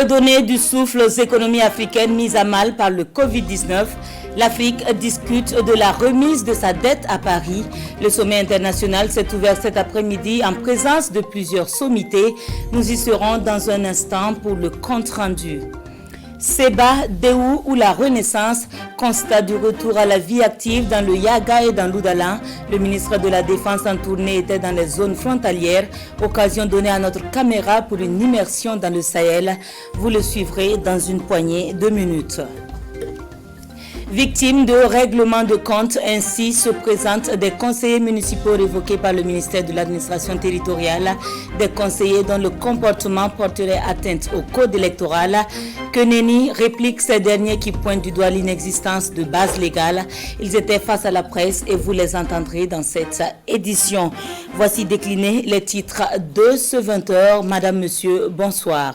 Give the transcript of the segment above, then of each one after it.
Redonner du souffle aux économies africaines mises à mal par le Covid-19, l'Afrique discute de la remise de sa dette à Paris. Le sommet international s'est ouvert cet après-midi en présence de plusieurs sommités. Nous y serons dans un instant pour le compte-rendu. Seba, Déhou ou la Renaissance, constat du retour à la vie active dans le Yaga et dans l'Oudala. Le ministre de la Défense en tournée était dans les zones frontalières. Occasion donnée à notre caméra pour une immersion dans le Sahel. Vous le suivrez dans une poignée de minutes. Victimes de règlement de compte, ainsi se présentent des conseillers municipaux révoqués par le ministère de l'administration territoriale, des conseillers dont le comportement porterait atteinte au code électoral. Keneni réplique ces derniers qui pointent du doigt l'inexistence de base légale. Ils étaient face à la presse et vous les entendrez dans cette édition. Voici déclinés les titres de ce 20h. Madame, Monsieur, bonsoir.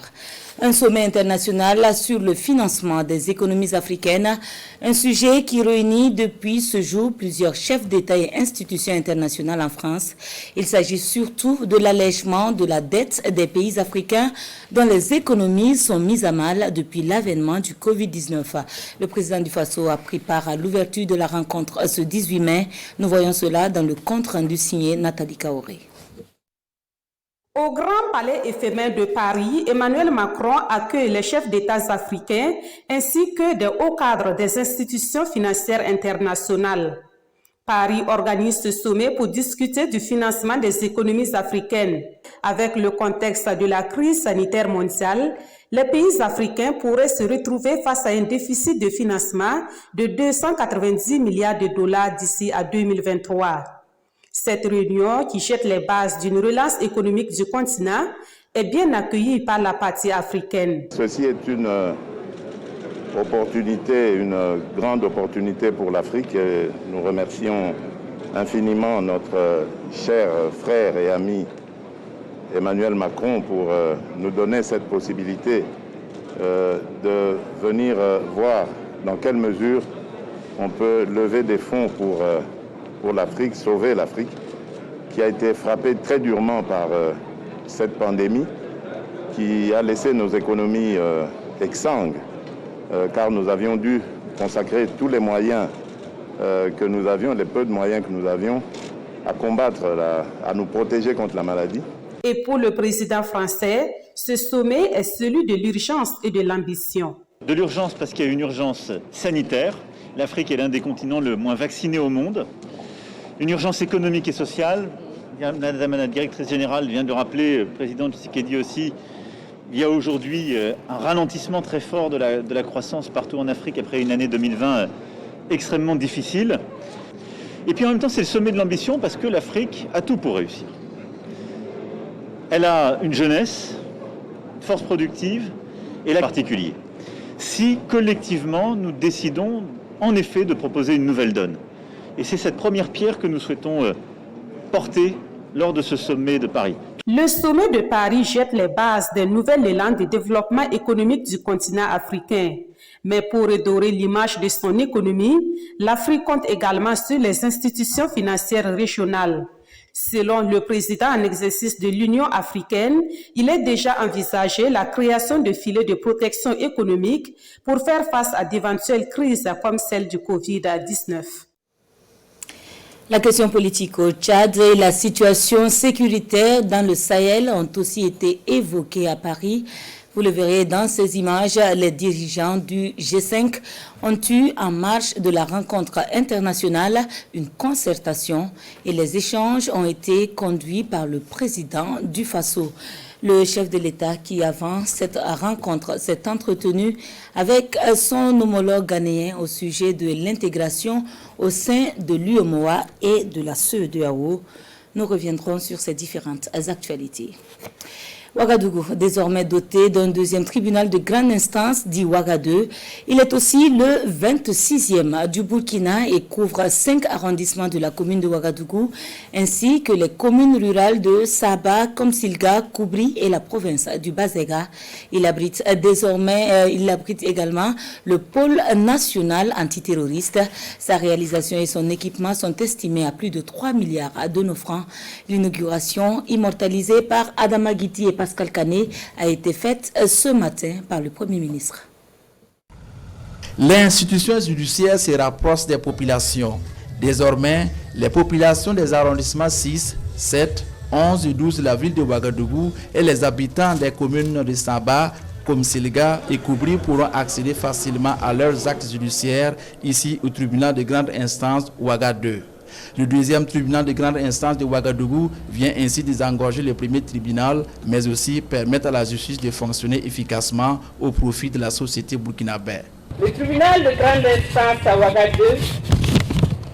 Un sommet international sur le financement des économies africaines, un sujet qui réunit depuis ce jour plusieurs chefs d'État et institutions internationales en France. Il s'agit surtout de l'allègement de la dette des pays africains dont les économies sont mises à mal depuis l'avènement du Covid-19. Le président du Faso a pris part à l'ouverture de la rencontre ce 18 mai. Nous voyons cela dans le compte rendu signé Nathalie Kaoré. Au Grand Palais éphémère de Paris, Emmanuel Macron accueille les chefs d'État africains ainsi que des hauts cadres des institutions financières internationales. Paris organise ce sommet pour discuter du financement des économies africaines. Avec le contexte de la crise sanitaire mondiale, les pays africains pourraient se retrouver face à un déficit de financement de 290 milliards de dollars d'ici à 2023. Cette réunion, qui jette les bases d'une relance économique du continent, est bien accueillie par la partie africaine. Ceci est une opportunité, une grande opportunité pour l'Afrique. Nous remercions infiniment notre cher frère et ami Emmanuel Macron pour nous donner cette possibilité de venir voir dans quelle mesure on peut lever des fonds pour l'Afrique, sauver l'Afrique, qui a été frappée très durement par cette pandémie, qui a laissé nos économies exsangues, car nous avions dû consacrer tous les moyens que nous avions, les peu de moyens que nous avions, à combattre, à nous protéger contre la maladie. Et pour le président français, ce sommet est celui de l'urgence et de l'ambition. De l'urgence parce qu'il y a une urgence sanitaire. L'Afrique est l'un des continents le moins vaccinés au monde. Une urgence économique et sociale. Madame la directrice générale vient de le rappeler, le président Tshisekedi aussi. Il y a aujourd'hui un ralentissement très fort de la croissance partout en Afrique après une année 2020 extrêmement difficile. Et puis en même temps, c'est le sommet de l'ambition parce que l'Afrique a tout pour réussir. Elle a une jeunesse, une force productive et la particulier. Si collectivement, nous décidons en effet de proposer une nouvelle donne. Et c'est cette première pierre que nous souhaitons porter lors de ce sommet de Paris. Le sommet de Paris jette les bases d'un nouvel élan de développement économique du continent africain. Mais pour redorer l'image de son économie, l'Afrique compte également sur les institutions financières régionales. Selon le président en exercice de l'Union africaine, il est déjà envisagé la création de filets de protection économique pour faire face à d'éventuelles crises comme celle du Covid-19. La question politique au Tchad et la situation sécuritaire dans le Sahel ont aussi été évoquées à Paris. Vous le verrez dans ces images, les dirigeants du G5 ont eu en marge de la rencontre internationale une concertation et les échanges ont été conduits par le président du Faso. Le chef de l'État qui, avant cette rencontre, s'est entretenu avec son homologue ghanéen au sujet de l'intégration au sein de l'UEMOA et de la CEDEAO. Nous reviendrons sur ces différentes actualités. Ouagadougou, désormais doté d'un deuxième tribunal de grande instance, dit Ouaga 2. Il est aussi le 26e du Burkina et couvre 5 arrondissements de la commune de Ouagadougou, ainsi que les communes rurales de Saba, Komsilga, Koubri et la province du Bazega. Il abrite également le pôle national antiterroriste. Sa réalisation et son équipement sont estimés à plus de 3 milliards de nos francs. L'inauguration, immortalisée par Adama Guiti et Pascal Canet a été faite ce matin par le Premier ministre. L'institution judiciaire se rapproche des populations. Désormais, les populations des arrondissements 6, 7, 11 et 12 de la ville de Ouagadougou et les habitants des communes de Samba, Komsilga et Koubri pourront accéder facilement à leurs actes judiciaires ici au tribunal de grande instance Ouaga 2. Le deuxième tribunal de grande instance de Ouagadougou vient ainsi désengorger le premier tribunal, mais aussi permettre à la justice de fonctionner efficacement au profit de la société burkinabé. Le tribunal de grande instance à Ouaga 2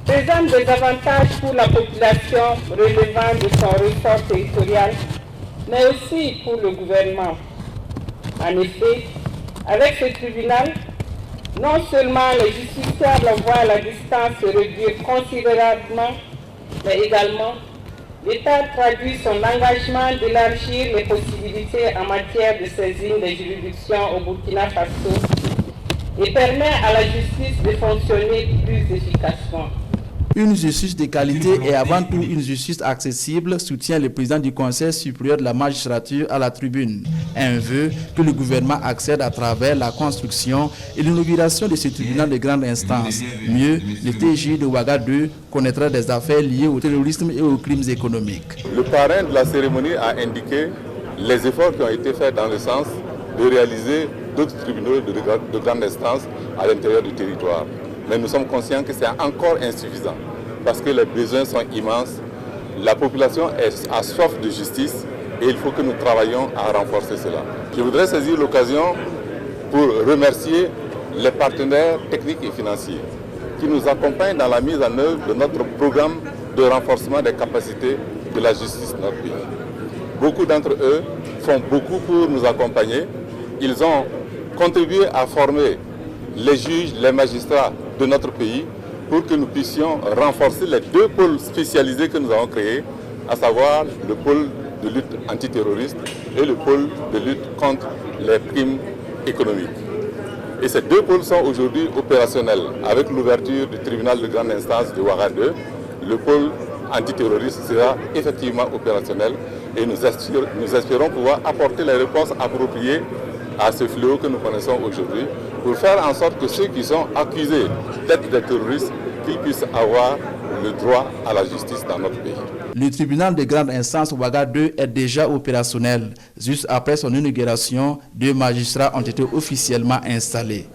présente des avantages pour la population relevant de son ressort territorial, mais aussi pour le gouvernement. En effet, avec ce tribunal, non seulement les justiciables voient la distance se réduire considérablement, mais également l'État traduit son engagement d'élargir les possibilités en matière de saisine des juridictions au Burkina Faso et permet à la justice de fonctionner plus efficacement. Une justice de qualité et avant tout une justice accessible, soutient le président du Conseil supérieur de la magistrature à la tribune. Un vœu que le gouvernement accède à travers la construction et l'inauguration de ce tribunal de grande instance. Mieux, le TJ de Ouaga 2 connaîtra des affaires liées au terrorisme et aux crimes économiques. Le parrain de la cérémonie a indiqué les efforts qui ont été faits dans le sens de réaliser d'autres tribunaux de grande instance à l'intérieur du territoire. Mais nous sommes conscients que c'est encore insuffisant parce que les besoins sont immenses. La population a soif de justice et il faut que nous travaillions à renforcer cela. Je voudrais saisir l'occasion pour remercier les partenaires techniques et financiers qui nous accompagnent dans la mise en œuvre de notre programme de renforcement des capacités de la justice de notre pays. Beaucoup d'entre eux font beaucoup pour nous accompagner. Ils ont contribué à former les juges, les magistrats de notre pays pour que nous puissions renforcer les deux pôles spécialisés que nous avons créés, à savoir le pôle de lutte antiterroriste et le pôle de lutte contre les crimes économiques. Et ces deux pôles sont aujourd'hui opérationnels. Avec l'ouverture du tribunal de grande instance de Ouaga 2, le pôle antiterroriste sera effectivement opérationnel et nous espérons pouvoir apporter les réponses appropriées à ce fléau que nous connaissons aujourd'hui pour faire en sorte que ceux qui sont accusés d'être des terroristes, qu'ils puissent avoir le droit à la justice dans notre pays. Le tribunal de grande instance Ouaga 2 est déjà opérationnel. Juste après son inauguration, 2 magistrats ont été officiellement installés.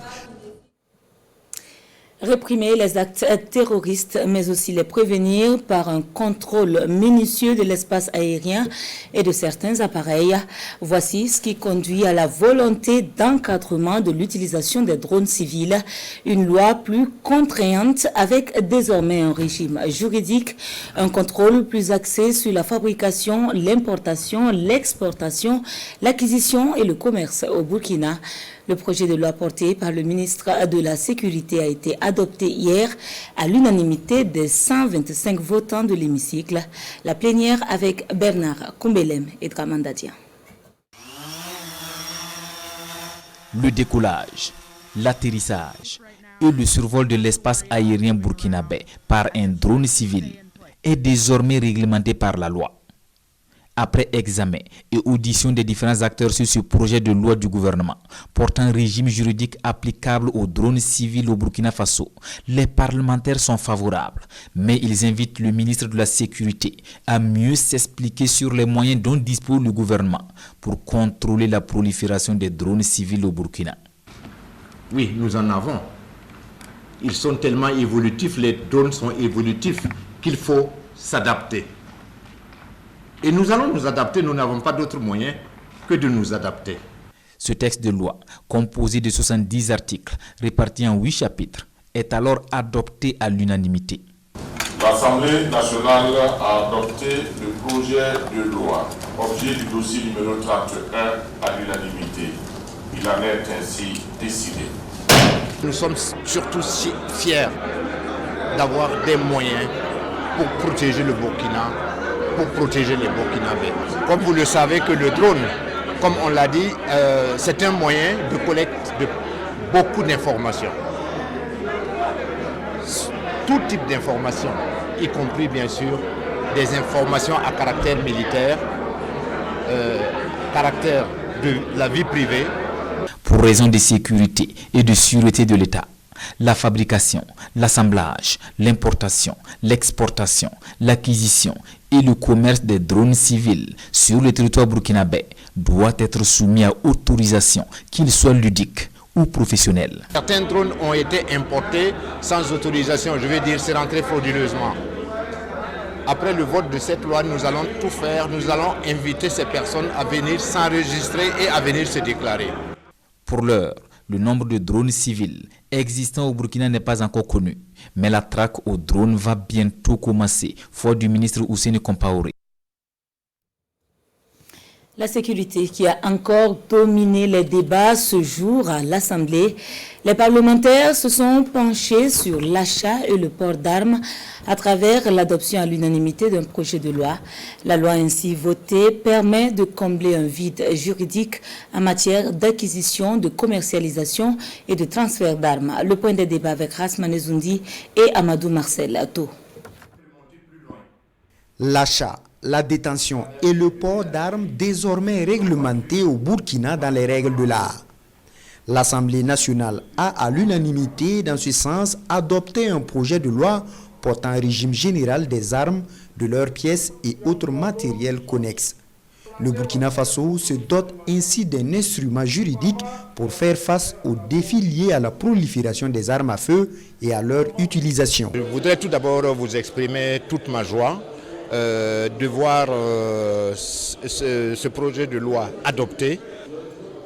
Réprimer les actes terroristes, mais aussi les prévenir par un contrôle minutieux de l'espace aérien et de certains appareils. Voici ce qui conduit à la volonté d'encadrement de l'utilisation des drones civils. Une loi plus contraignante avec désormais un régime juridique, un contrôle plus axé sur la fabrication, l'importation, l'exportation, l'acquisition et le commerce au Burkina. Le projet de loi porté par le ministre de la Sécurité a été adopté hier à l'unanimité des 125 votants de l'hémicycle. La plénière avec Bernard Koumbelem et Dramandadia. Le décollage, l'atterrissage et le survol de l'espace aérien burkinabé par un drone civil est désormais réglementé par la loi. Après examen et audition des différents acteurs sur ce projet de loi du gouvernement portant un régime juridique applicable aux drones civils au Burkina Faso, les parlementaires sont favorables, mais ils invitent le ministre de la Sécurité à mieux s'expliquer sur les moyens dont dispose le gouvernement pour contrôler la prolifération des drones civils au Burkina. Oui, nous en avons. Ils sont tellement évolutifs, les drones sont évolutifs qu'il faut s'adapter. Et nous allons nous adapter, nous n'avons pas d'autre moyen que de nous adapter. Ce texte de loi, composé de 70 articles, répartis en 8 chapitres, est alors adopté à l'unanimité. L'Assemblée nationale a adopté le projet de loi, objet du dossier numéro 31 à l'unanimité. Il en est ainsi décidé. Nous sommes surtout fiers d'avoir des moyens pour protéger le Burkina, pour protéger les Burkinabés. Comme vous le savez que le drone, comme on l'a dit, c'est un moyen de collecte de beaucoup d'informations. Tout type d'informations, y compris bien sûr des informations à caractère militaire, caractère de la vie privée. Pour raison de sécurité et de sûreté de l'État, la fabrication, l'assemblage, l'importation, l'exportation, l'acquisition et le commerce des drones civils sur le territoire burkinabé doit être soumis à autorisation, qu'ils soient ludiques ou professionnels. Certains drones ont été importés sans autorisation, je veux dire, c'est rentré frauduleusement. Après le vote de cette loi, nous allons tout faire, nous allons inviter ces personnes à venir s'enregistrer et à venir se déclarer. Pour l'heure, le nombre de drones civils existants au Burkina n'est pas encore connu, mais la traque aux drones va bientôt commencer, foi du ministre Hussein Compaoré. La sécurité qui a encore dominé les débats ce jour à l'Assemblée. Les parlementaires se sont penchés sur l'achat et le port d'armes à travers l'adoption à l'unanimité d'un projet de loi. La loi ainsi votée permet de combler un vide juridique en matière d'acquisition, de commercialisation et de transfert d'armes. Le point des débats avec Rasmane Zoundi et Amadou Marcel Atto. L'achat, la détention et le port d'armes désormais réglementés au Burkina dans les règles de l'art. L'Assemblée nationale a à l'unanimité dans ce sens adopté un projet de loi portant un régime général des armes, de leurs pièces et autres matériels connexes. Le Burkina Faso se dote ainsi d'un instrument juridique pour faire face aux défis liés à la prolifération des armes à feu et à leur utilisation. Je voudrais tout d'abord vous exprimer toute ma joie de voir ce projet de loi adopté.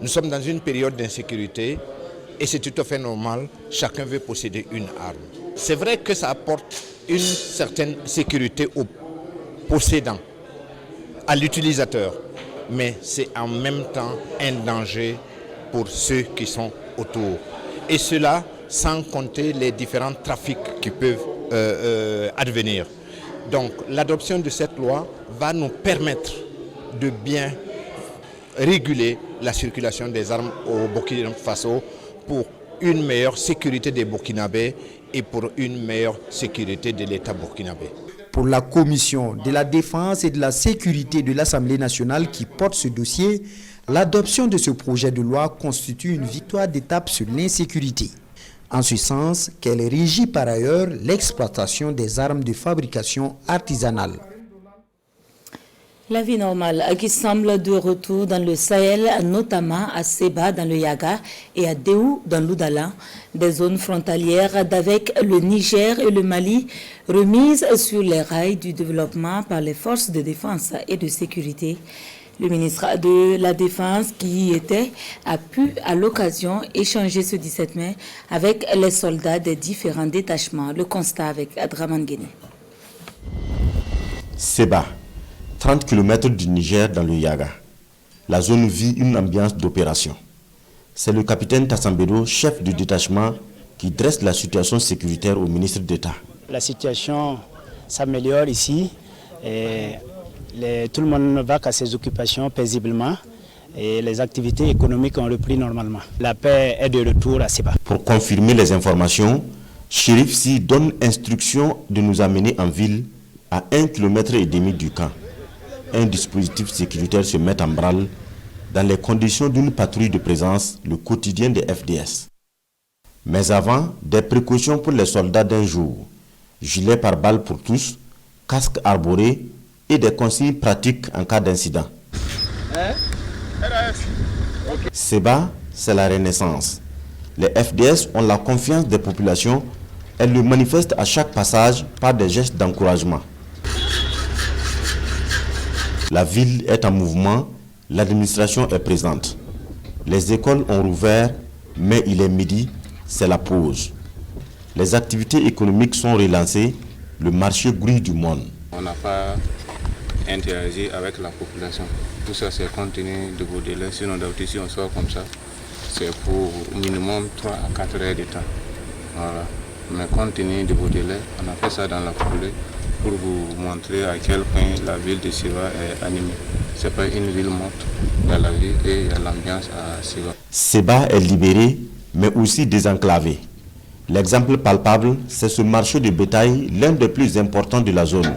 Nous sommes dans une période d'insécurité et c'est tout à fait normal, chacun veut posséder une arme. C'est vrai que ça apporte une certaine sécurité au possédant, à l'utilisateur, mais c'est en même temps un danger pour ceux qui sont autour. Et cela sans compter les différents trafics qui peuvent advenir. Donc l'adoption de cette loi va nous permettre de bien réguler la circulation des armes au Burkina Faso pour une meilleure sécurité des Burkinabés et pour une meilleure sécurité de l'État burkinabé. Pour la Commission de la Défense et de la Sécurité de l'Assemblée nationale qui porte ce dossier, l'adoption de ce projet de loi constitue une victoire d'étape sur l'insécurité. En ce sens qu'elle régit par ailleurs l'exploitation des armes de fabrication artisanale. La vie normale qui semble de retour dans le Sahel, notamment à Seba dans le Yaga et à Déou dans l'Oudala, des zones frontalières d'avec le Niger et le Mali, remises sur les rails du développement par les forces de défense et de sécurité. Le ministre de la Défense qui y était a pu à l'occasion échanger ce 17 mai avec les soldats des différents détachements. Le constat avec Adraman Guéné. Seba, 30 km du Niger dans le Yaga. La zone vit une ambiance d'opération. C'est le capitaine Tassambedo, chef du détachement, qui dresse la situation sécuritaire au ministre d'État. La situation s'améliore ici. Tout le monde va à ses occupations paisiblement et les activités économiques ont repris normalement. La paix est de retour à Seba. Pour confirmer les informations, Chérif Si donne instruction de nous amener en ville à 1,5 km du camp. Un dispositif sécuritaire se met en branle dans les conditions d'une patrouille de présence, le quotidien des FDS. Mais avant, des précautions pour les soldats d'un jour. Gilet pare-balles pour tous, casque arboré et des consignes pratiques en cas d'incident. Seba, c'est la renaissance. Les FDS ont la confiance des populations. Elles le manifestent à chaque passage par des gestes d'encouragement. La ville est en mouvement, l'administration est présente. Les écoles ont rouvert, mais il est midi, c'est la pause. Les activités économiques sont relancées, le marché grouille du monde. On n'a pas interagi avec la population. Tout ça c'est compte tenu de vos délais. Sinon d'habitude si on sort comme ça, c'est pour minimum 3 à 4 heures de temps. Voilà. Mais compte tenu de vos délais, on a fait ça dans la foulée pour vous montrer à quel point la ville de Seba est animée. Ce n'est pas une ville morte dans la ville et il y a l'ambiance à Seba. Seba est libéré, mais aussi désenclavé. L'exemple palpable, c'est ce marché de bétail, l'un des plus importants de la zone.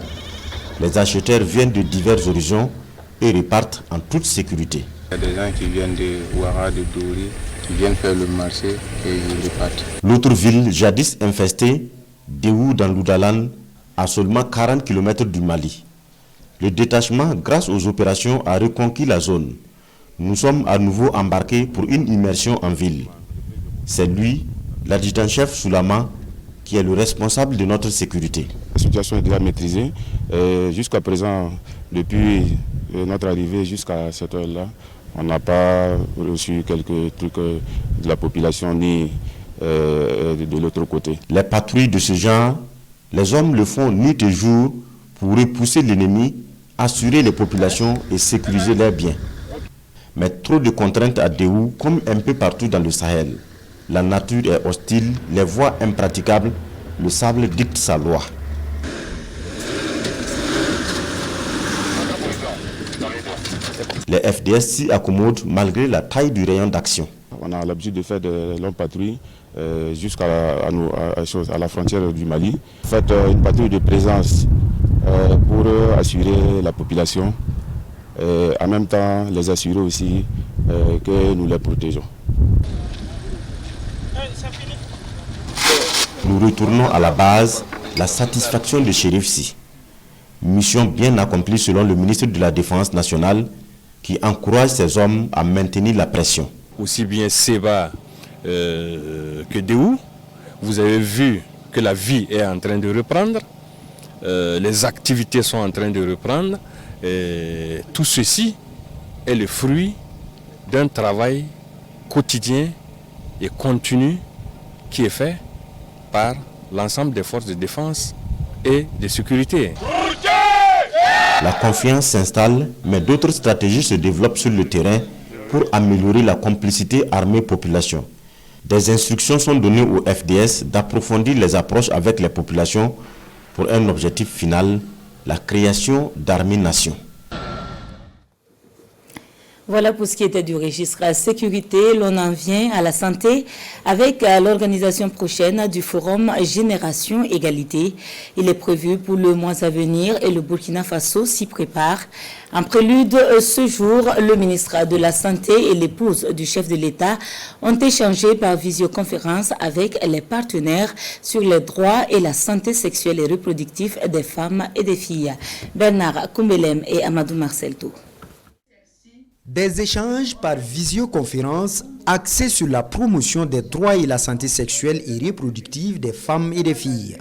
Les acheteurs viennent de divers horizons et repartent en toute sécurité. Il y a des gens qui viennent de Ouara, de Douri, qui viennent faire le marché et ils repartent. L'autre ville, jadis infestée, Déhou dans l'Oudalan, à seulement 40 km du Mali. Le détachement, grâce aux opérations, a reconquis la zone. Nous sommes à nouveau embarqués pour une immersion en ville. C'est lui, l'adjudant-chef Soulama, qui est le responsable de notre sécurité. La situation est déjà maîtrisée. Jusqu'à présent, depuis notre arrivée jusqu'à cette heure-là, on n'a pas reçu quelques trucs de la population ni de l'autre côté. Les patrouilles de ce genre, les hommes le font nuit et jour pour repousser l'ennemi, assurer les populations et sécuriser leurs biens. Mais trop de contraintes à Déhou, comme un peu partout dans le Sahel. La nature est hostile, les voies impraticables, le sable dicte sa loi. Les FDS s'y accommodent malgré la taille du rayon d'action. On a l'habitude de faire de longues patrouilles jusqu'à la frontière du Mali. Faites une patrouille de présence pour assurer la population, en même temps les assurer aussi que nous les protégeons. Nous retournons à la base, la satisfaction de Chérif Si. Mission bien accomplie selon le ministre de la Défense nationale qui encourage ses hommes à maintenir la pression. Aussi bien Seba que Déhou, vous avez vu que la vie est en train de reprendre, les activités sont en train de reprendre. Et tout ceci est le fruit d'un travail quotidien et continu qui est fait par l'ensemble des forces de défense et de sécurité. La confiance s'installe, mais d'autres stratégies se développent sur le terrain pour améliorer la complicité armée-population. Des instructions sont données au FDS d'approfondir les approches avec les populations pour un objectif final, la création d'armées-nations. Voilà pour ce qui était du registre sécurité. L'on en vient à la santé avec l'organisation prochaine du Forum Génération Égalité. Il est prévu pour le mois à venir et le Burkina Faso s'y prépare. En prélude, ce jour, le ministre de la Santé et l'épouse du chef de l'État ont échangé par visioconférence avec les partenaires sur les droits et la santé sexuelle et reproductive des femmes et des filles. Bernard Koumbelem et Amadou Marcelto. Des échanges par visioconférence axés sur la promotion des droits et la santé sexuelle et reproductive des femmes et des filles,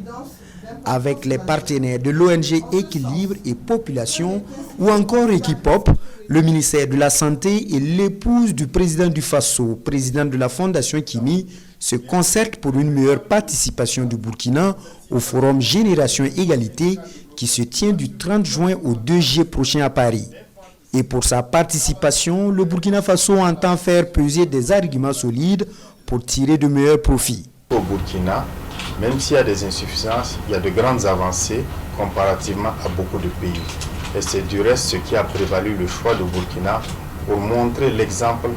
avec les partenaires de l'ONG Équilibre et Population ou encore Equipop, le ministère de la Santé et l'épouse du président du Faso, président de la Fondation Kimi, se concertent pour une meilleure participation du Burkina au Forum Génération Égalité qui se tient du 30 juin au 2 juillet prochain à Paris. Et pour sa participation, le Burkina Faso entend faire peser des arguments solides pour tirer de meilleurs profits. Au Burkina, même s'il y a des insuffisances, il y a de grandes avancées comparativement à beaucoup de pays. Et c'est du reste ce qui a prévalu le choix du Burkina pour montrer l'exemple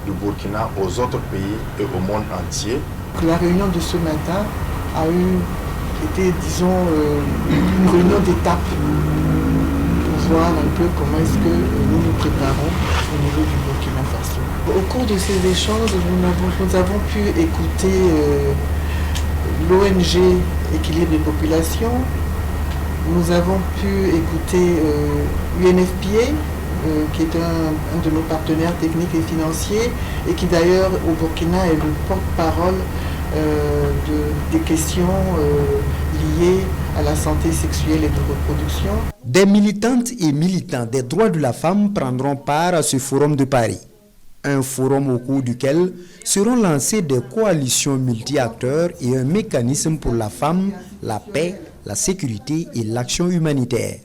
du Burkina aux autres pays et au monde entier. La réunion de ce matin a été, disons, une réunion d'étape. Voir un peu comment est-ce que nous nous préparons au niveau du Burkina Faso. Au cours de ces échanges, nous avons pu écouter l'ONG Équilibre des populations, nous avons pu écouter UNFPA, qui est un de nos partenaires techniques et financiers, et qui d'ailleurs au Burkina est le porte-parole des questions liées à la santé sexuelle et de reproduction. Des militantes et militants des droits de la femme prendront part à ce forum de Paris. Un forum au cours duquel seront lancées des coalitions multi-acteurs et un mécanisme pour la femme, la paix, la sécurité et l'action humanitaire.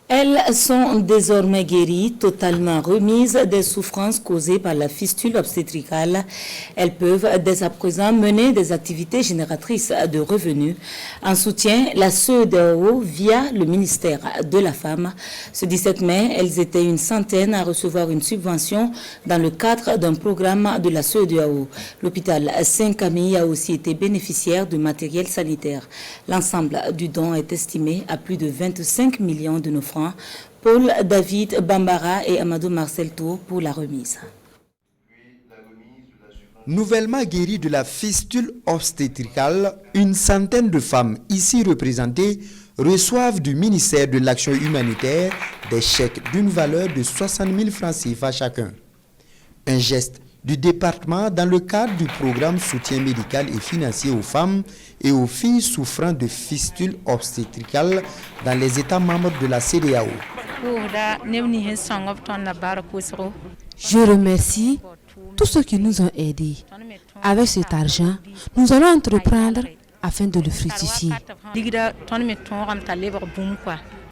Elles sont désormais guéries, totalement remises des souffrances causées par la fistule obstétricale. Elles peuvent dès à présent mener des activités génératrices de revenus. En soutien, la CEDEAO via le ministère de la Femme. Ce 17 mai, elles étaient une centaine à recevoir une subvention dans le cadre d'un programme de la CEDEAO. L'hôpital Saint-Camille a aussi été bénéficiaire de matériel sanitaire. L'ensemble du don est estimé à plus de 25 millions de nos francs Paul David Bambara et Amadou Marcel Tour pour la remise. Nouvellement guéries de la fistule obstétricale, une centaine de femmes ici représentées reçoivent du ministère de l'Action humanitaire des chèques d'une valeur de 60 000 francs CFA chacun. Un geste du département dans le cadre du programme soutien médical et financier aux femmes et aux filles souffrant de fistule obstétricale dans les États membres de la CEDEAO. Je remercie tous ceux qui nous ont aidés. Avec cet argent, nous allons entreprendre afin de le fructifier.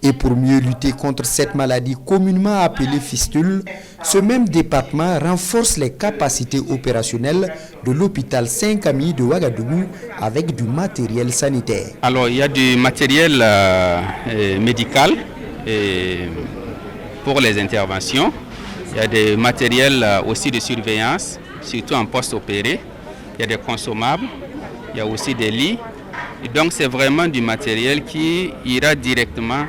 Et pour mieux lutter contre cette maladie communément appelée fistule, ce même département renforce les capacités opérationnelles de l'hôpital Saint-Camille de Ouagadougou avec du matériel sanitaire. Alors il y a du matériel médical pour les interventions. Il y a des matériels aussi de surveillance, surtout en post-opéré. Il y a des consommables, il y a aussi des lits. Et donc c'est vraiment du matériel qui ira directement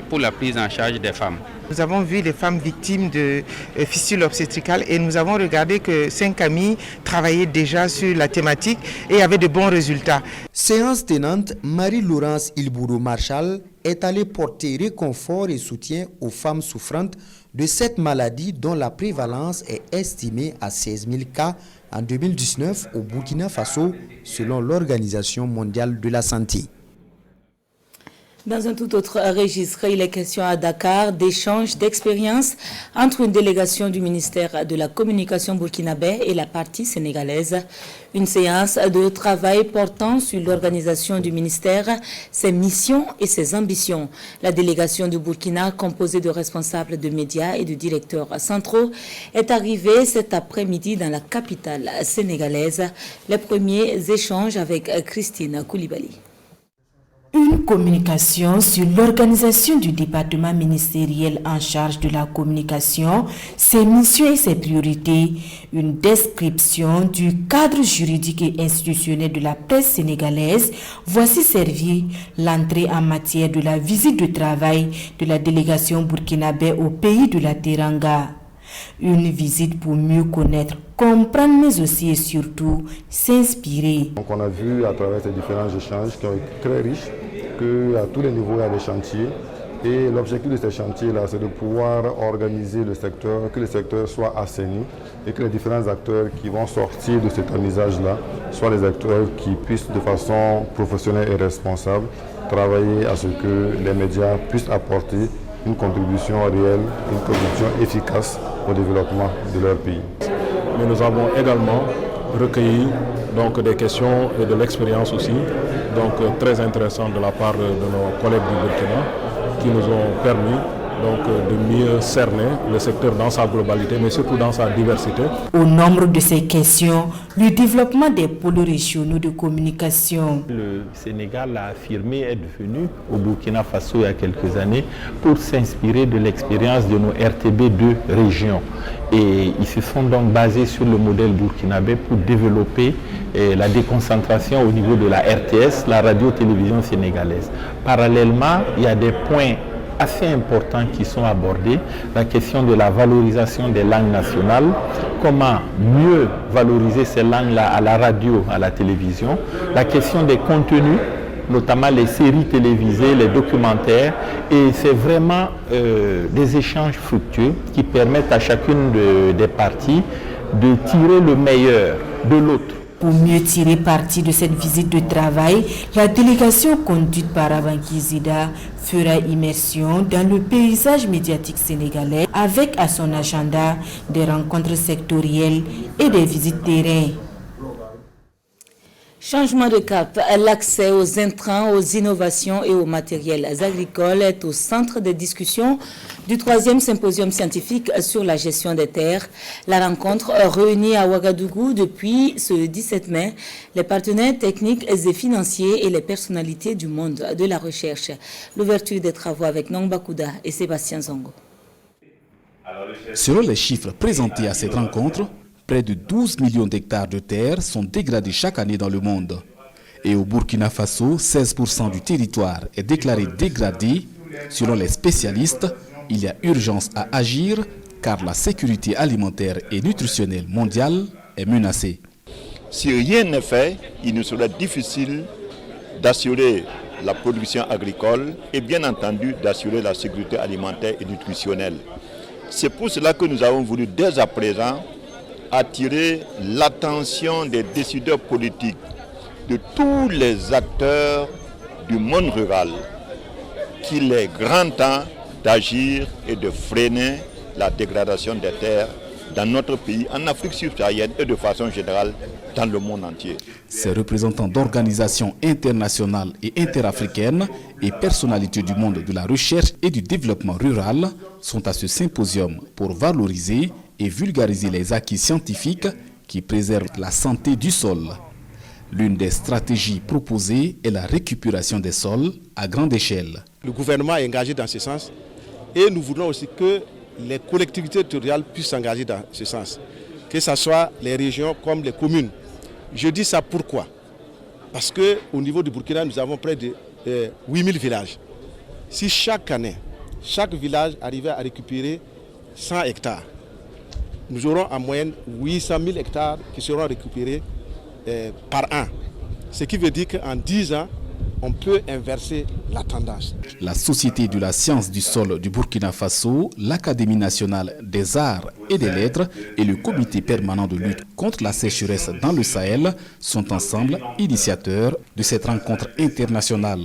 pour la prise en charge des femmes. Nous avons vu les femmes victimes de fistules obstétricales et nous avons regardé que Saint-Camille travaillait déjà sur la thématique et avait de bons résultats. Séance tenante, Marie-Laurence Ilbourou-Marchal est allée porter réconfort et soutien aux femmes souffrantes de cette maladie dont la prévalence est estimée à 16 000 cas en 2019 au Burkina Faso, selon l'Organisation mondiale de la santé. Dans un tout autre registre, il est question à Dakar d'échanges d'expériences entre une délégation du ministère de la Communication burkinabé et la partie sénégalaise. Une séance de travail portant sur l'organisation du ministère, ses missions et ses ambitions. La délégation du Burkina, composée de responsables de médias et de directeurs centraux, est arrivée cet après-midi dans la capitale sénégalaise. Les premiers échanges avec Christine Koulibaly. Une communication sur l'organisation du département ministériel en charge de la communication, ses missions et ses priorités, une description du cadre juridique et institutionnel de la presse sénégalaise. Voici servir l'entrée en matière de la visite de travail de la délégation burkinabé au pays de la Teranga. Une visite pour mieux connaître, comprendre, mais aussi et surtout s'inspirer. Donc on a vu à travers ces différents échanges qui ont été très riches qu'à tous les niveaux il y a des chantiers. Et l'objectif de ces chantiers-là, c'est de pouvoir organiser le secteur, que le secteur soit assaini et que les différents acteurs qui vont sortir de cet amusage-là soient les acteurs qui puissent de façon professionnelle et responsable travailler à ce que les médias puissent apporter une contribution réelle, une contribution efficace au développement de leur pays. Mais nous avons également recueilli des questions et de l'expérience aussi, très intéressantes de la part de nos collègues du Burkina qui nous ont permis de mieux cerner le secteur dans sa globalité, mais surtout dans sa diversité. Au nombre de ces questions, le développement des pôles régionaux de communication. Le Sénégal a affirmé être venu au Burkina Faso il y a quelques années pour s'inspirer de l'expérience de nos RTB de région. Et ils se sont donc basés sur le modèle burkinabé pour développer la déconcentration au niveau de la RTS, la radio-télévision sénégalaise. Parallèlement, il y a des points assez importants qui sont abordés, la question de la valorisation des langues nationales, comment mieux valoriser ces langues-là à la radio, à la télévision, la question des contenus, notamment les séries télévisées, les documentaires, et c'est vraiment des échanges fructueux qui permettent à chacune des parties de tirer le meilleur de l'autre. Pour mieux tirer parti de cette visite de travail, la délégation conduite par Abanki Zida fera immersion dans le paysage médiatique sénégalais avec à son agenda des rencontres sectorielles et des visites terrain. Changement de cap, l'accès aux intrants, aux innovations et aux matériels agricoles est au centre des discussions du 3e symposium scientifique sur la gestion des terres. La rencontre réunit à Ouagadougou depuis ce 17 mai les partenaires techniques et financiers et les personnalités du monde de la recherche. L'ouverture des travaux avec Nongba Kouda et Sébastien Zongo. Selon les chiffres présentés à cette rencontre, près de 12 millions d'hectares de terre sont dégradés chaque année dans le monde. Et au Burkina Faso, 16% du territoire est déclaré dégradé. Selon les spécialistes, Il y a urgence à agir car la sécurité alimentaire et nutritionnelle mondiale est menacée. Si rien n'est fait, il nous sera difficile d'assurer la production agricole et bien entendu d'assurer la sécurité alimentaire et nutritionnelle. C'est pour cela que nous avons voulu dès à présent attirer l'attention des décideurs politiques, de tous les acteurs du monde rural, qu'il est grand temps d'agir et de freiner la dégradation des terres dans notre pays, en Afrique subsaharienne et de façon générale dans le monde entier. Ces représentants d'organisations internationales et interafricaines et personnalités du monde de la recherche et du développement rural sont à ce symposium pour valoriser et vulgariser les acquis scientifiques qui préservent la santé du sol. L'une des stratégies proposées est la récupération des sols à grande échelle. Le gouvernement est engagé dans ce sens et nous voudrons aussi que les collectivités territoriales puissent s'engager dans ce sens, que ce soit les régions comme les communes. Je dis ça pourquoi? Parce qu'au niveau du Burkina, nous avons près de 8000 villages. Si chaque année, chaque village arrivait à récupérer 100 hectares, nous aurons en moyenne 800 000 hectares qui seront récupérés par an. Ce qui veut dire qu'en 10 ans, on peut inverser la tendance. La Société de la science du sol du Burkina Faso, l'Académie nationale des arts et des lettres et le Comité permanent de lutte contre la sécheresse dans le Sahel sont ensemble initiateurs de cette rencontre internationale.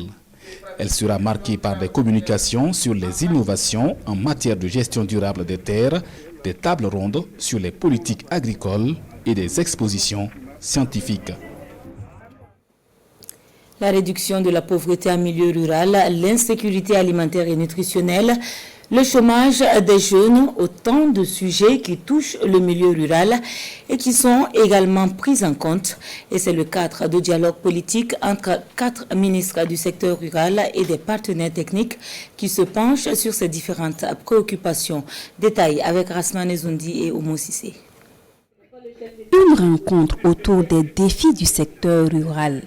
Elle sera marquée par des communications sur les innovations en matière de gestion durable des terres, des tables rondes sur les politiques agricoles et des expositions scientifiques. La réduction de la pauvreté en milieu rural, l'insécurité alimentaire et nutritionnelle, le chômage des jeunes, autant de sujets qui touchent le milieu rural et qui sont également pris en compte. Et c'est le cadre de dialogue politique entre 4 ministres du secteur rural et des partenaires techniques qui se penchent sur ces différentes préoccupations. Détail avec Rasman Ezoundi et Omo Sissé. Une rencontre autour des défis du secteur rural.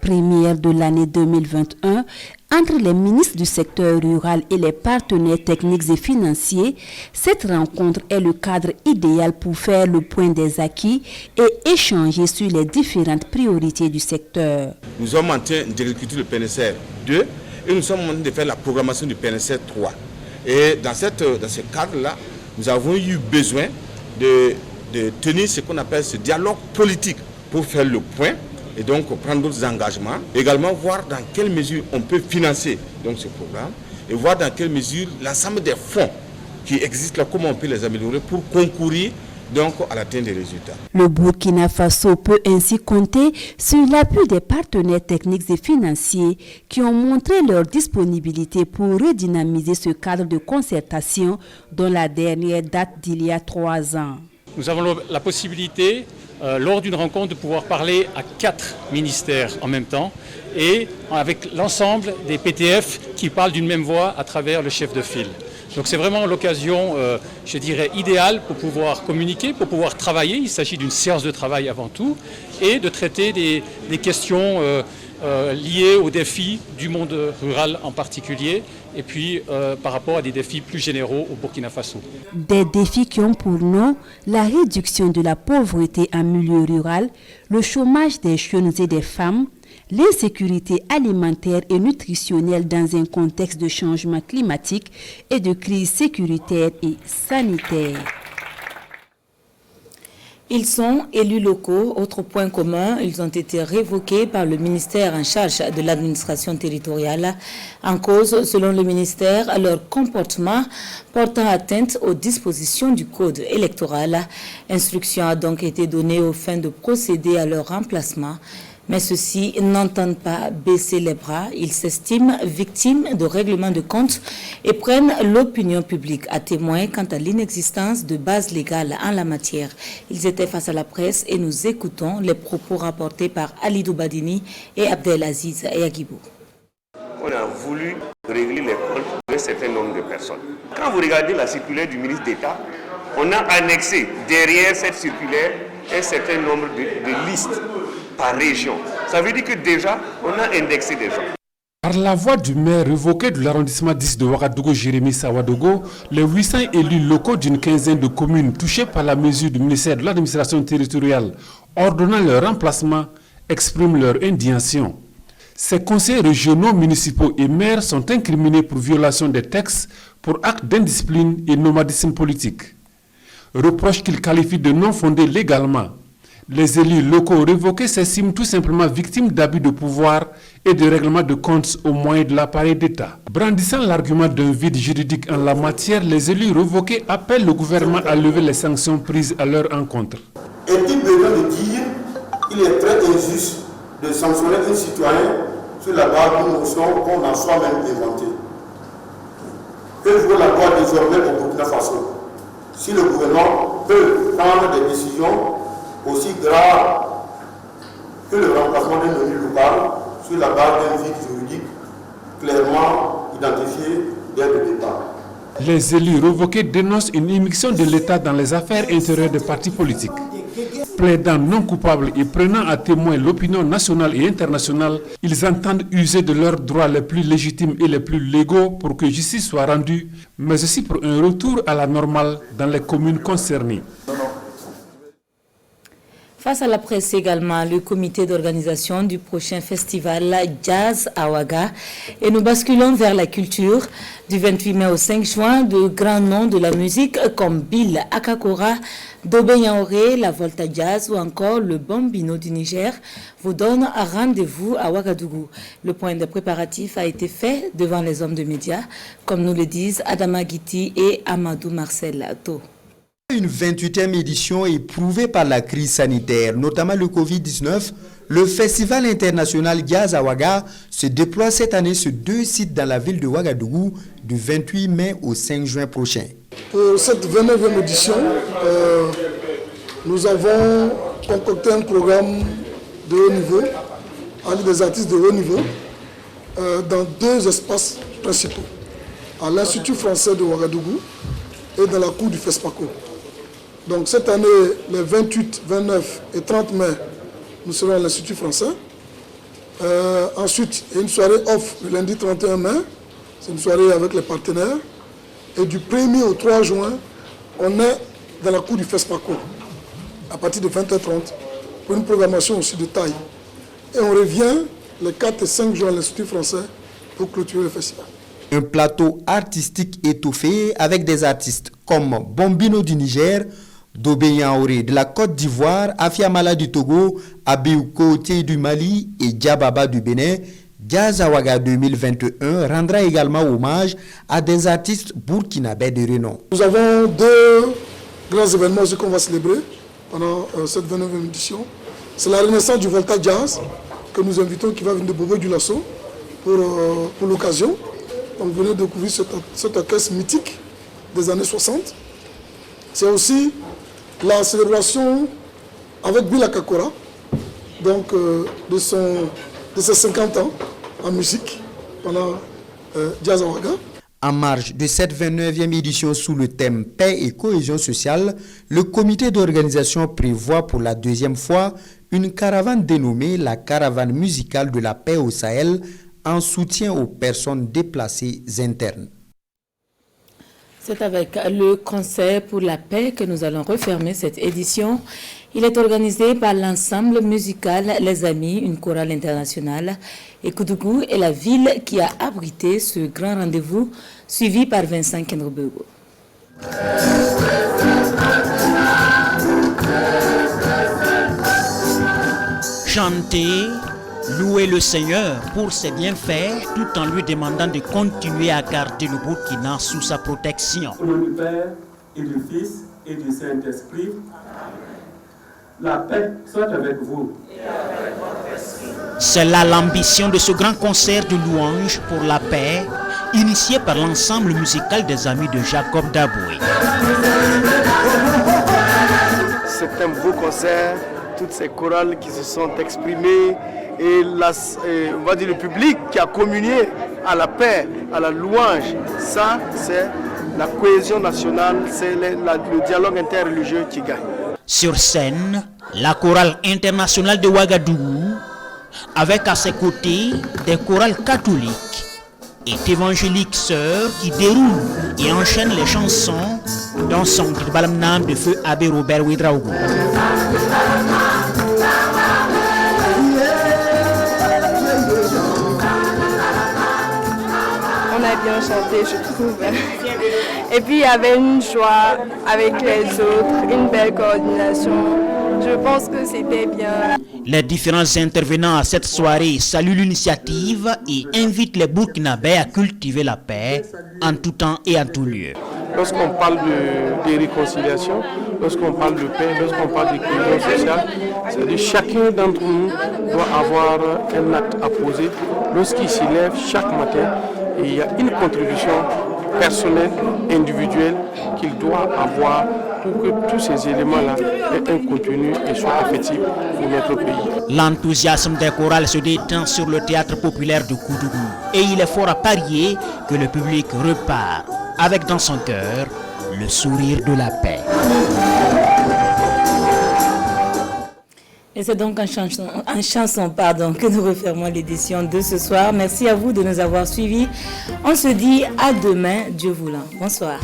Première de l'année 2021, entre les ministres du secteur rural et les partenaires techniques et financiers, cette rencontre est le cadre idéal pour faire le point des acquis et échanger sur les différentes priorités du secteur. Nous sommes en train d'exécuter le PNSR 2 et nous sommes en train de faire la programmation du PNSR 3. Et dans ce cadre-là, nous avons eu besoin de tenir ce qu'on appelle ce dialogue politique pour faire le point et donc prendre d'autres engagements. Également voir dans quelle mesure on peut financer donc ce programme et voir dans quelle mesure l'ensemble des fonds qui existent là, comment on peut les améliorer pour concourir donc à l'atteinte des résultats. Le Burkina Faso peut ainsi compter sur l'appui des partenaires techniques et financiers qui ont montré leur disponibilité pour redynamiser ce cadre de concertation dont la dernière date d'il y a 3 ans. Nous avons la possibilité, lors d'une rencontre, de pouvoir parler à 4 ministères en même temps et avec l'ensemble des PTF qui parlent d'une même voix à travers le chef de file. Donc c'est vraiment l'occasion, je dirais, idéale pour pouvoir communiquer, pour pouvoir travailler. Il s'agit d'une séance de travail avant tout et de traiter des questions liées aux défis du monde rural en particulier et puis par rapport à des défis plus généraux au Burkina Faso. Des défis qui ont pour nom la réduction de la pauvreté en milieu rural, le chômage des jeunes et des femmes, l'insécurité alimentaire et nutritionnelle dans un contexte de changement climatique et de crise sécuritaire et sanitaire. Ils sont élus locaux. Autre point commun, ils ont été révoqués par le ministère en charge de l'administration territoriale. En cause, selon le ministère, leur comportement portant atteinte aux dispositions du code électoral. Instruction a donc été donnée aux fins de procéder à leur remplacement. Mais ceux-ci n'entendent pas baisser les bras. Ils s'estiment victimes de règlements de compte et prennent l'opinion publique à témoin quant à l'inexistence de base légale en la matière. Ils étaient face à la presse et nous écoutons les propos rapportés par Alidou Badini et Abdelaziz Yagibou. On a voulu régler les comptes d'un certain nombre de personnes. Quand vous regardez la circulaire du ministre d'État, on a annexé derrière cette circulaire un certain nombre de listes par région. Ça veut dire que déjà, on a indexé des gens. Par la voix du maire révoqué de l'arrondissement 10 de Ouagadougou, Jérémy Sawadogo, les 800 élus locaux d'une quinzaine de communes touchées par la mesure du ministère de l'administration territoriale ordonnant leur remplacement expriment leur indignation. Ces conseillers régionaux, municipaux et maires sont incriminés pour violation des textes, pour actes d'indiscipline et nomadisme politique. Reproches qu'ils qualifient de non fondés légalement. Les élus locaux révoqués s'estiment tout simplement victimes d'abus de pouvoir et de règlement de comptes au moyen de l'appareil d'État. Brandissant l'argument d'un vide juridique en la matière, les élus révoqués appellent le gouvernement à lever les sanctions prises à leur encontre. Est-il besoin de dire qu'il est très injuste de sanctionner un citoyen sur la base d'une notion qu'on a soi-même inventée? Que vaut la loi désormais au Burkina Faso si le gouvernement peut prendre des décisions aussi grave que le remplacement d'un élu local sur la base d'un vide juridique clairement identifié dès le départ? Les élus révoqués dénoncent une immixtion de l'État dans les affaires intérieures des partis politiques. Plaidant non coupables et prenant à témoin l'opinion nationale et internationale, ils entendent user de leurs droits les plus légitimes et les plus légaux pour que justice soit rendue, mais aussi pour un retour à la normale dans les communes concernées. Face à la presse également, le comité d'organisation du prochain festival Jazz à Ouaga. Et nous basculons vers la culture. Du 28 mai au 5 juin, de grands noms de la musique comme Bill Akakora, Dobé Yaoré, la Volta Jazz ou encore le Bambino du Niger vous donnent un rendez-vous à Ouagadougou. Le point de préparatif a été fait devant les hommes de médias, comme nous le disent Adama Guiti et Amadou Marcel To. Une 28e édition éprouvée par la crise sanitaire, notamment le Covid-19, le Festival international Jazz à Ouaga se déploie cette année sur 2 sites dans la ville de Ouagadougou du 28 mai au 5 juin prochain. Pour cette 29e édition, nous avons concocté un programme de haut niveau, avec des artistes de haut niveau, dans 2 espaces principaux, à l'Institut français de Ouagadougou et dans la cour du FESPACO. Donc cette année, les 28, 29 et 30 mai, nous serons à l'Institut français. Ensuite, il y a une soirée off le lundi 31 mai. C'est une soirée avec les partenaires. Et du 1er au 3 juin, on est dans la cour du FESPACO, à partir de 20h30, pour une programmation aussi de taille. Et on revient les 4 et 5 juin à l'Institut français pour clôturer le festival. Un plateau artistique étoffé avec des artistes comme Bambino du Niger, Dobé Yaoré de la Côte d'Ivoire, Afia Mala du Togo, Abiou Koté du Mali et Diababa du Bénin. Jazz à Ouaga 2021 rendra également hommage à des artistes burkinabés de renom. Nous avons 2 grands événements aussi qu'on va célébrer pendant cette 29e édition. C'est la renaissance du Volta Jazz que nous invitons, qui va venir de Bobo du Lasso pour l'occasion. Donc venez découvrir cet orchestre mythique des années 60. C'est aussi la célébration avec Bill Akakora, donc de ses 50 ans en musique pendant Jazz à Ouaga. En marge de cette 29e édition sous le thème Paix et cohésion sociale, le comité d'organisation prévoit pour la 2e fois une caravane dénommée la caravane musicale de la paix au Sahel, en soutien aux personnes déplacées internes. C'est avec le Conseil pour la paix que nous allons refermer cette édition. Il est organisé par l'ensemble musical Les Amis, une chorale internationale. Et Koudougou est la ville qui a abrité ce grand rendez-vous, suivi par Vincent Kenrobego. Chanter, louer le Seigneur pour ses bienfaits, tout en lui demandant de continuer à garder le Burkina sous sa protection. Au nom du Père et du Fils et du Saint-Esprit, la paix soit avec vous. C'est là l'ambition de ce grand concert de louanges pour la paix, initié par l'ensemble musical des Amis de Jacob Daboué. C'est un beau concert, toutes ces chorales qui se sont exprimées, et on va dire le public qui a communié à la paix, à la louange. Ça, c'est la cohésion nationale, c'est le dialogue interreligieux qui gagne. Sur scène, la chorale internationale de Ouagadougou, avec à ses côtés des chorales catholiques et évangéliques sœurs qui déroulent et enchaînent les chansons dans son Balamnam de feu Abbé Robert Ouedraogo. On a bien chanté, je trouve. Et puis il y avait une joie avec les autres, une belle coordination. Je pense que c'était bien. Les différents intervenants à cette soirée saluent l'initiative et invitent les Burkinabés à cultiver la paix en tout temps et en tout lieu. Lorsqu'on parle de réconciliation, lorsqu'on parle de paix, lorsqu'on parle de cohésion sociale, c'est-à-dire chacun d'entre nous doit avoir un acte à poser lorsqu'il s'y lève chaque matin. Et il y a une contribution personnelle, individuelle qu'il doit avoir pour que tous ces éléments-là aient un contenu et soient effectifs pour notre pays. L'enthousiasme des chorales se détend sur le théâtre populaire de Koudougou et il est fort à parier que le public repart avec dans son cœur le sourire de la paix. Et c'est donc en chanson que nous refermons l'édition de ce soir. Merci à vous de nous avoir suivis. On se dit à demain, Dieu voulant. Bonsoir.